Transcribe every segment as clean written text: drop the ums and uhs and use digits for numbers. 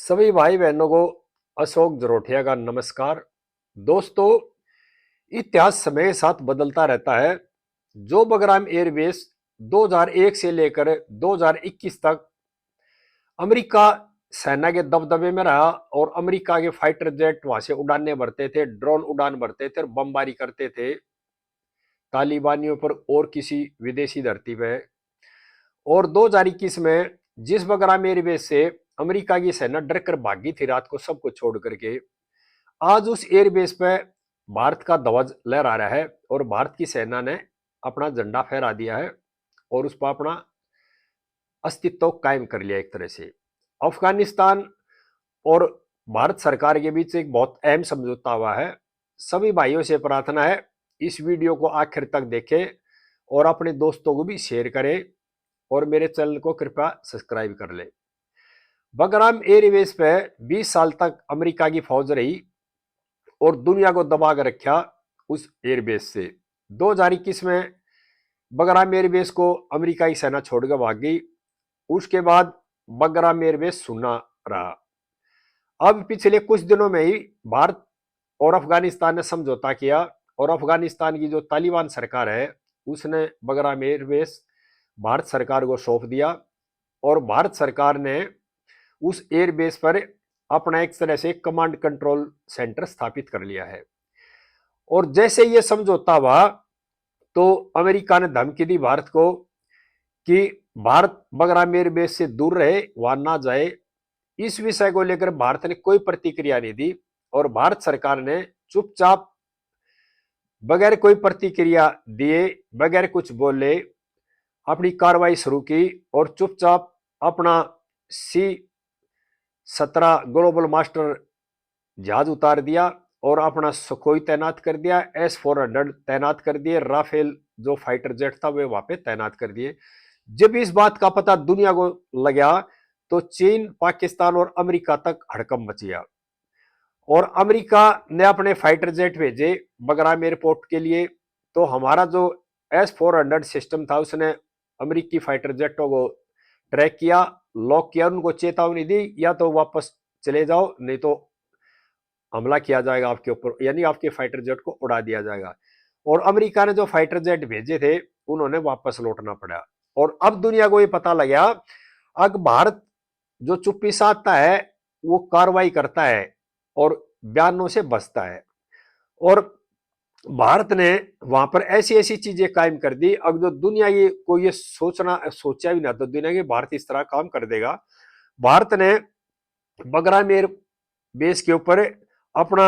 सभी भाई बहनों को अशोक जरोठिया का नमस्कार। दोस्तों, इतिहास समय के साथ बदलता रहता है। जो बगराम एयरबेस 2001 से लेकर 2021 तक अमेरिका सेना के दबदबे में रहा और अमेरिका के फाइटर जेट वहां से उड़ाने भरते थे, ड्रोन उड़ान भरते थे और बमबारी करते थे तालिबानियों पर और किसी विदेशी धरती पे। और 2021 में जिस बगराम एयरबेस से अमेरिका की सेना डर कर भागी थी रात को सबको छोड़ करके, आज उस एयरबेस पे भारत का ध्वज लहरा रहा है और भारत की सेना ने अपना झंडा फहरा दिया है और उस पर अपना अस्तित्व कायम कर लिया एक तरह से। अफगानिस्तान और भारत सरकार के बीच एक बहुत अहम समझौता हुआ है। सभी भाइयों से प्रार्थना है इस वीडियो को आखिर तक देखें और अपने दोस्तों को भी शेयर करें और मेरे चैनल को कृपया सब्सक्राइब कर ले। बगराम एयरबेस पे 20 साल तक अमेरिका की फौज रही और दुनिया को दबा कर रखा उस एयरबेस से। 2021 में बगराम एयरबेस को अमेरिका की सेना छोड़कर भाग गई। उसके बाद बगराम एयरबेस सुना रहा। अब पिछले कुछ दिनों में ही भारत और अफगानिस्तान ने समझौता किया और अफगानिस्तान की जो तालिबान सरकार है उसने बगराम एयरबेस भारत सरकार को सौंप दिया और भारत सरकार ने उस एयरबेस पर अपना एक तरह से कमांड कंट्रोल सेंटर स्थापित कर लिया है। और जैसे ये समझौता हुआ तो अमेरिका ने धमकी दी भारत को कि भारत बगराम एयरबेस से दूर रहे, वहां ना जाए। इस विषय को लेकर भारत ने कोई प्रतिक्रिया नहीं दी और भारत सरकार ने चुपचाप बगैर कोई प्रतिक्रिया दिए, बगैर कुछ बोले अपनी कार्रवाई शुरू की और चुपचाप अपना C-17 ग्लोबल मास्टर जहाज उतार दिया और अपना सुखोई तैनात कर दिया, S-400 तैनात कर दिए, राफेल जो फाइटर जेट था वे वहां पे तैनात कर दिए। जब इस बात का पता दुनिया को लगा तो चीन, पाकिस्तान और अमेरिका तक हड़कंप मच गया और अमेरिका ने अपने फाइटर जेट भेजे बगराम एयरपोर्ट के लिए। तो हमारा जो S-400 सिस्टम था उसने अमेरिकी फाइटर जेटों को ट्रैक किया, लॉक किया, उनको चेतावनी दी या तो वापस चले जाओ नहीं तो हमला किया जाएगा आपके ऊपर, यानी आपके फाइटर जेट को उड़ा दिया जाएगा। और अमेरिका ने जो फाइटर जेट भेजे थे उन्होंने वापस लौटना पड़ा। और अब दुनिया को ये पता लगा अब भारत जो चुप्पी साधता है वो कार्रवाई करता है और बयानों से बचता है। और भारत ने वहां पर ऐसी ऐसी चीजें कायम कर दी अब जो दुनिया ये को ये सोचा भी ना तो दुनिया की भारत इस तरह काम कर देगा। भारत ने बगराम एयर बेस के ऊपर अपना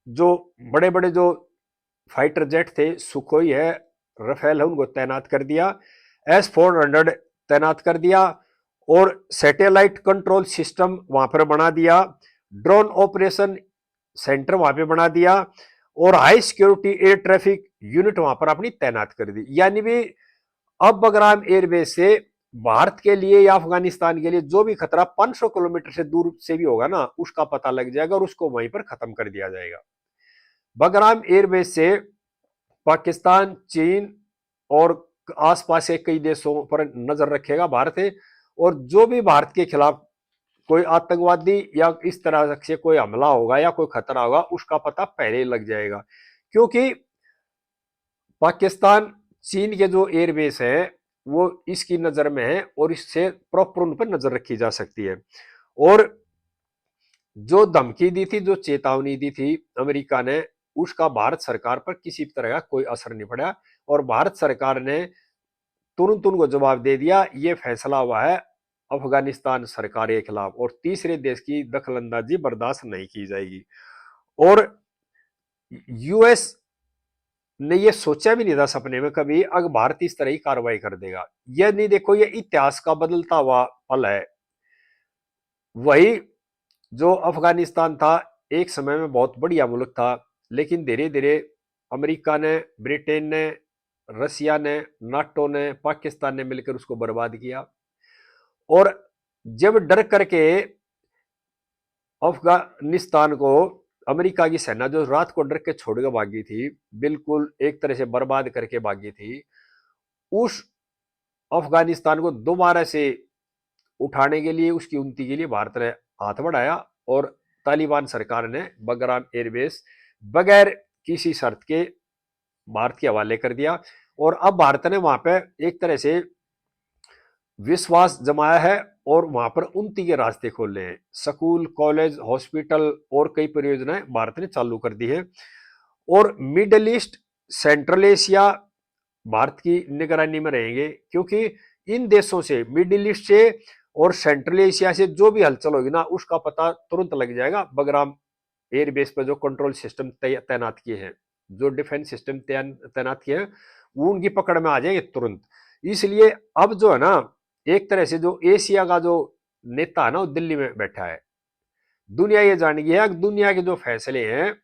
जो बड़े बड़े जो फाइटर जेट थे, सुखोई है, रफेल है, उनको तैनात कर दिया, S-400 तैनात कर दिया और सैटेलाइट कंट्रोल सिस्टम वहां पर बना दिया, ड्रोन ऑपरेशन सेंटर वहां पे बना दिया और high security air traffic unit वहां पर अपनी तैनात कर दी। यानी भी अब बगराम एयरबेस से भारत के लिए या अफगानिस्तान के लिए जो भी खतरा 500 किलोमीटर से दूर से भी होगा ना उसका पता लग जाएगा और उसको वहीं पर खत्म कर दिया जाएगा। बगराम एयरबेस से पाकिस्तान, चीन और आसपास के कई देशों पर नजर रखेगा भारत है और जो भी भारत के खिलाफ कोई आतंकवादी या इस तरह से कोई हमला होगा या कोई खतरा होगा उसका पता पहले ही लग जाएगा। क्योंकि पाकिस्तान, चीन के जो एयरबेस है वो इसकी नजर में है और इससे प्रॉपर उन पर नजर रखी जा सकती है। और जो धमकी दी थी, जो चेतावनी दी थी अमेरिका ने, उसका भारत सरकार पर किसी तरह का कोई असर नहीं पड़ा और भारत सरकार ने तुरंत उनको जवाब दे दिया। ये फैसला हुआ है अफगानिस्तान सरकार के खिलाफ और तीसरे देश की दखलंदाजी बर्दाश्त नहीं की जाएगी। और यूएस ने ये सोचा भी नहीं था सपने में कभी अगर भारत इस तरह की कार्रवाई कर देगा। यह नहीं, देखो ये इतिहास का बदलता हुआ पल है। वही जो अफगानिस्तान था एक समय में बहुत बढ़िया मुल्क था लेकिन धीरे धीरे अमेरिका ने, ब्रिटेन ने, रसिया ने, नाटो ने, पाकिस्तान ने मिलकर उसको बर्बाद किया। और जब डर करके अफगानिस्तान को अमेरिका की सेना जो रात को डर के छोड़ के भागी थी, बिल्कुल एक तरह से बर्बाद करके भागी थी, उस अफगानिस्तान को दोबारा से उठाने के लिए, उसकी उन्नति के लिए भारत ने हाथ बढ़ाया और तालिबान सरकार ने बगराम एयरबेस बगैर किसी शर्त के भारत के हवाले कर दिया। और अब भारत ने वहां पे एक तरह से विश्वास जमाया है और वहां पर उन्नति के रास्ते खोले हैं। स्कूल, कॉलेज, हॉस्पिटल और कई परियोजनाएं भारत ने चालू कर दी है। और middle east, central Asia Bharat की निगरानी में रहेंगे, क्योंकि इन देशों से, मिडिल ईस्ट से और सेंट्रल एशिया से जो भी हलचल होगी ना, उसका पता तुरंत लग जाएगा। बगराम एयरबेस पर जो कंट्रोल सिस्टम तैनात किए हैं, जो डिफेंस सिस्टम तैनात किए हैं, वो उनकी पकड़ में आ जाएंगे तुरंत। इसलिए अब जो है ना, एक तरह से जो एशिया का जो नेता है ना, वो दिल्ली में बैठा है। दुनिया ये जान गई है कि दुनिया के जो फैसले हैं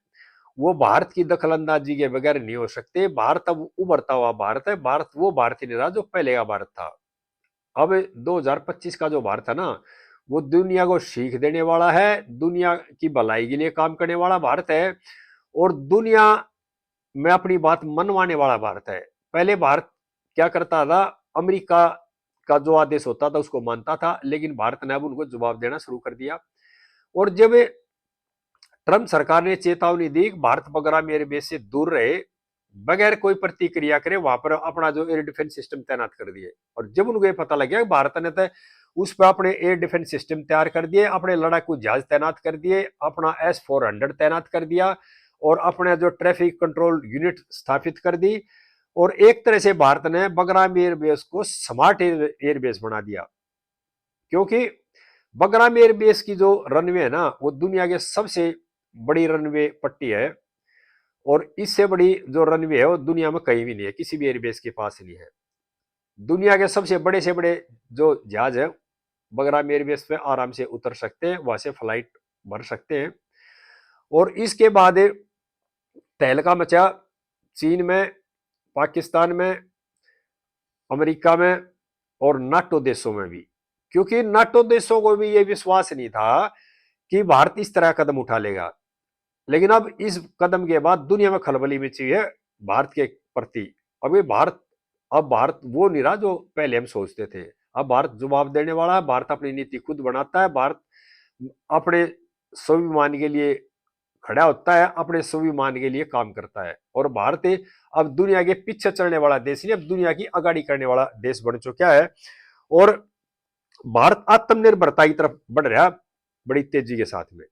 वो भारत की दखलंदाजी के बगैर नहीं हो सकते। भारत अब उभरता हुआ भारत है। भारत वो भारत ही नहीं रहा जो पहले का भारत था। अब 2025 का जो भारत है ना, वो दुनिया को सीख देने वाला है, दुनिया की भलाई के लिए काम करने वाला भारत है और दुनिया में अपनी बात मनवाने वाला भारत है। पहले भारत क्या करता था, अमेरिका का जो आदेश होता था उसको मानता था, लेकिन भारत ने अब उनको जवाब देना शुरू कर दिया। और जब ट्रंप सरकार ने चेतावनी दी भारत बगराम एयरबेस से दूर रहे, बगैर कोई प्रतिक्रिया करे वहां पर अपना जो एयर डिफेंस सिस्टम तैनात कर दिए। और जब उनको ये पता लग गया भारत ने तो उस पर अपने एयर डिफेंस सिस्टम तैयार कर दिए, अपने लड़ाकू जहाज तैनात कर दिए, अपना S-400 तैनात कर दिया और अपने जो ट्रैफिक कंट्रोल यूनिट स्थापित कर दी। और एक तरह से भारत ने बगराम एयरबेस को स्मार्ट एयरबेस बना दिया, क्योंकि बगराम एयरबेस की जो रनवे है ना, वो दुनिया के सबसे बड़ी रनवे पट्टी है और इससे बड़ी जो रनवे है वो दुनिया में कहीं भी नहीं है, किसी भी एयरबेस के पास नहीं है। दुनिया के सबसे बड़े से बड़े जो जहाज है बगराम एयरबेस पे आराम से उतर सकते हैं, वहां से फ्लाइट भर सकते हैं। और इसके बाद तहलका मचा चीन में, पाकिस्तान में, अमेरिका में और नाटो देशों में भी, क्योंकि नाटो देशों को भी यह विश्वास नहीं था कि भारत इस तरह कदम उठा लेगा। लेकिन अब इस कदम के बाद दुनिया में खलबली मची है भारत के प्रति। अब भारत वो नहीं रहा जो पहले हम सोचते थे। अब भारत जवाब देने वाला है, भारत अपनी नीति खुद बनाता है, भारत अपने स्वाभिमान के लिए खड़ा होता है, अपने स्वाभिमान के लिए काम करता है। और भारत अब दुनिया के पीछे चलने वाला देश नहीं, अब दुनिया की आगाड़ी करने वाला देश बन चुका है। और भारत आत्मनिर्भरता की तरफ बढ़ रहा है बड़ी तेजी के साथ में।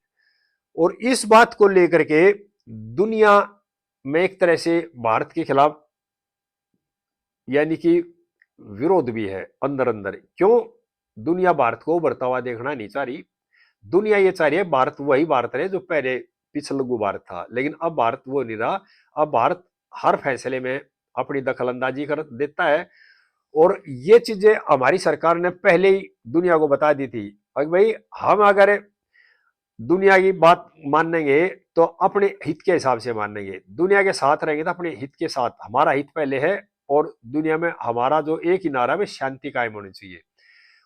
और इस बात को लेकर के दुनिया में एक तरह से भारत के खिलाफ यानी कि विरोध भी है अंदर अंदर। क्यों? दुनिया भारत को उभरता हुआ देखना नहीं चाह रही। दुनिया ये चाह रही है भारत वही भारत रहे जो पहले पिछलगू भारत था, लेकिन अब भारत वो नहीं रहा। अब भारत हर फैसले में अपनी दखलंदाजी कर देता है। और ये चीजें हमारी सरकार ने पहले ही दुनिया को बता दी थी। और भाई हम अगर दुनिया की बात मानेंगे तो अपने हित के हिसाब से मानेंगे, दुनिया के साथ रहेंगे तो अपने हित के साथ। हमारा हित पहले है और दुनिया में हमारा जो एक ही नारा है शांति कायम होनी चाहिए।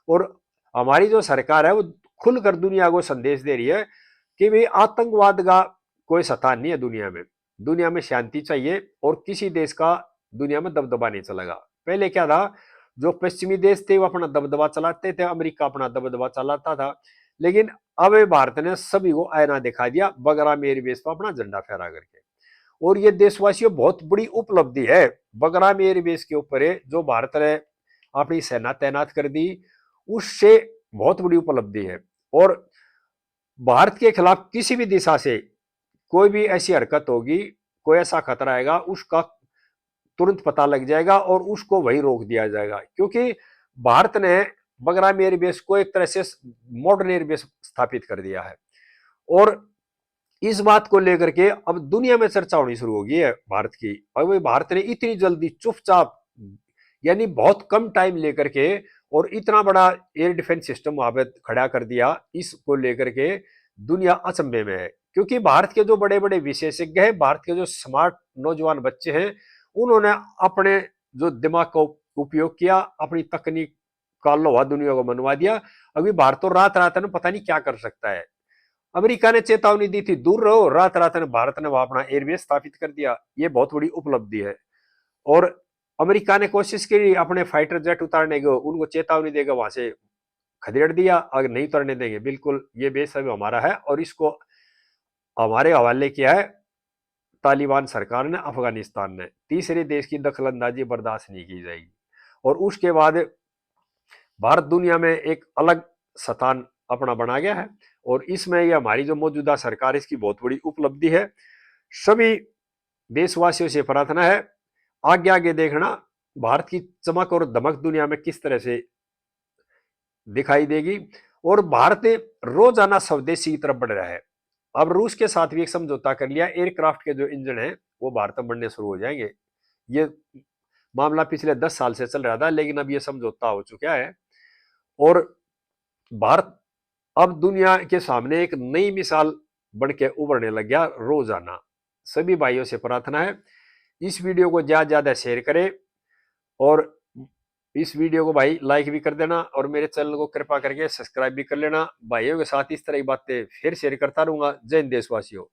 और हमारी जो सरकार है वो खुलकर दुनिया को संदेश दे रही है कि भाई आतंकवाद का कोई स्थान नहीं है दुनिया में। दुनिया में शांति चाहिए और किसी देश का दुनिया में दबदबा नहीं चलेगा। पहले क्या था, जो पश्चिमी देश थे वो अपना दबदबा चलाते थे, अमेरिका अपना दबदबा चलाता था। लेकिन अब भारत ने सभी को आईना दिखा दिया बगराम एयरबेस पर अपना झंडा फहरा करके। और ये देशवासियों बहुत बड़ी उपलब्धि है बगराम एयरबेस के ऊपर जो भारत ने अपनी सेना तैनात कर दी, उससे बहुत बड़ी उपलब्धि है। और भारत के खिलाफ किसी भी दिशा से कोई भी ऐसी हरकत होगी, कोई ऐसा खतरा आएगा, उसका तुरंत पता लग जाएगा और उसको वही रोक दिया जाएगा। क्योंकि भारत ने बगराम एयरबेस को एक तरह से मॉडर्न एयरबेस स्थापित कर दिया है। और इस बात को लेकर के अब दुनिया में चर्चा होनी शुरू हो गई है भारत की। और भारत ने इतनी जल्दी चुपचाप यानी बहुत कम टाइम लेकर के और इतना बड़ा एयर डिफेंस सिस्टम वहां पर खड़ा कर दिया, इसको लेकर के दुनिया अचंभे में है। क्योंकि भारत के जो बड़े बड़े विशेषज्ञ हैं, भारत के जो स्मार्ट नौजवान बच्चे हैं, उन्होंने अपने जो दिमाग का उपयोग किया, अपनी तकनीक का लोहा दुनिया को मनवा दिया। अभी भारत तो रात रात में पता नहीं क्या कर सकता है। अमेरिका ने चेतावनी दी थी दूर रहो, रात रात में भारत ने वहां अपना एयरबेस स्थापित कर दिया। ये बहुत बड़ी उपलब्धि है। और अमेरिका ने कोशिश की अपने फाइटर जेट उतारने की, उनको चेतावनी देगा वहां से खदेड़ दिया, अगर नहीं उतरने देंगे। बिल्कुल ये बेस अब हमारा है और इसको हमारे हवाले किया है तालिबान सरकार ने, अफगानिस्तान ने। तीसरे देश की दखलंदाजी बर्दाश्त नहीं की जाएगी। और उसके बाद भारत दुनिया में एक अलग स्थान अपना बना गया है और इसमें ये हमारी जो मौजूदा सरकार है इसकी बहुत बड़ी उपलब्धि है। सभी देशवासियों से प्रार्थना है आगे आगे देखना भारत की चमक और दमक दुनिया में किस तरह से दिखाई देगी। और भारत रोजाना स्वदेशी की तरफ बढ़ रहा है। अब रूस के साथ भी एक समझौता कर लिया, एयरक्राफ्ट के जो इंजन है वो भारत में बनने शुरू हो जाएंगे। ये मामला पिछले 10 साल से चल रहा था लेकिन अब ये समझौता हो चुका है और भारत अब दुनिया के सामने एक नई मिसाल बन के उभरने लग गया रोजाना। सभी भाइयों से प्रार्थना है इस वीडियो को ज्यादा ज्यादा शेयर करें और इस वीडियो को भाई लाइक भी कर देना और मेरे चैनल को कृपा करके सब्सक्राइब भी कर लेना। भाइयों के साथ इस तरह की बातें फिर शेयर करता रहूंगा। जय हिंद देशवासियों।